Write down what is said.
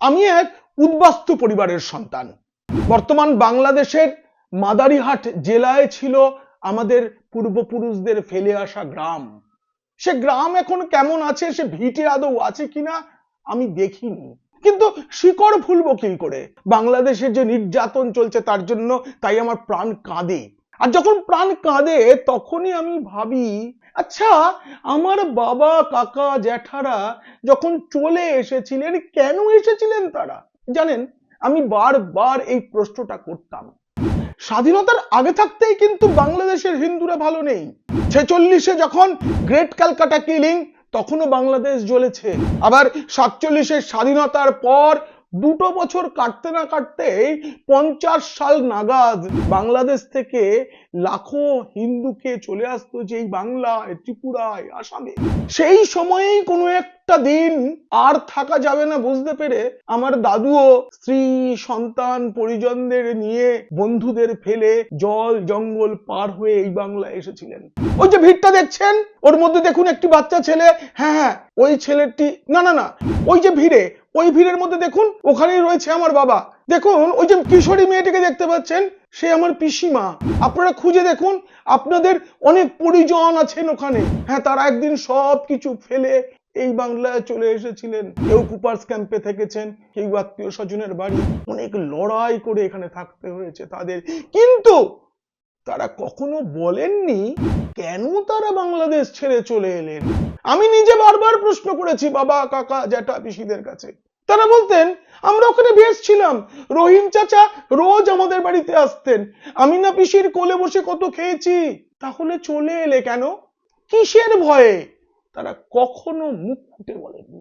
আমি এক উদ্বাস্তু পরিবারের সন্তান। বর্তমান বাংলাদেশের মাদারিহাট জেলায় ছিল আমাদের পূর্বপুরুষদের ফেলে আসা গ্রাম। সে গ্রাম এখন কেমন আছে, সে ভিটে আদৌ আছে কিনা আমি দেখিনি, কিন্তু শিকড় ভুলবো কি করে? বাংলাদেশে যে নির্যাতন চলছে তার জন্য তাই আমার প্রাণ কাঁদে। আর যখন প্রাণ কাঁদে তখনই আমি ভাবি, আচ্ছা আমার বাবা কাকা জ্যাঠারা যখন চলে এসেছিলেন কেন এসেছিলেন তারা? জানেন, আমি বারবার এই প্রশ্নটা করতাম। স্বাধীনতার আগে থাকতেই কিন্তু বাংলাদেশের হিন্দুরা ভালো নেই। 46-এ যখন গ্রেট ক্যালকাটা কিলিং তখনও বাংলাদেশ জ্বলেছে। আবার 47-এর স্বাধীনতার পর 2 বছর কাটতে না কাটতেই 50 সাল নাগাদ বাংলাদেশ থেকে লাখো হিন্দুকে চলে আসতো যেই বাংলায়, ত্রিপুরায়, আসামে। সেই সময়েই কোনো একটা দিন আর থাকা যাবে না বুঝতে পেরে আমার দাদুও স্ত্রী সন্তান পরিজনদের নিয়ে বন্ধুদের ফেলে জল জঙ্গল পার হয়ে এই বাংলায় এসেছিলেন। ওই যে ভিড়টা দেখছেন, ওর মধ্যে দেখুন একটি বাচ্চা ছেলে। হ্যাঁ, ওই ছেলেটি না, ওই যে ভিড়ে, ওই ভিড়ের মধ্যে দেখুন ওখানেই রয়েছে আমার বাবা। দেখুন ওই যে কিশোরী মেয়েটিকে দেখতে পাচ্ছেন, সে আমার পিসিমা। আপনারা খুঁজে দেখুন, আপনাদের অনেক পরিজন আছেন ওখানে। হ্যাঁ, তারা একদিন সব কিছু ফেলে এই বাংলায় চলে এসেছিলেন। কেউ কুপার্স ক্যাম্পে থেকেছেন, কেউ আত্মীয় স্বজনের বাড়ি। অনেক লড়াই করে এখানে থাকতে হয়েছে তাদের, কিন্তু তারা কখনো বলেননি কেন তারা বাংলাদেশ ছেড়ে চলে এলেন। আমি নিজে বারবার প্রশ্ন করেছি বাবা কাকা জ্যাঠা পিসিদের কাছে। তারা বলতেন আমরা ওখানে বেশ ছিলাম, রহিম চাচা রোজ আমাদের বাড়িতে আসতেন, আমি না পিসির কোলে বসে কত খেয়েছি। তাহলে চলে এলে কেন, কিসের ভয়ে? তারা কখনো মুখ ফুটে বলেননি।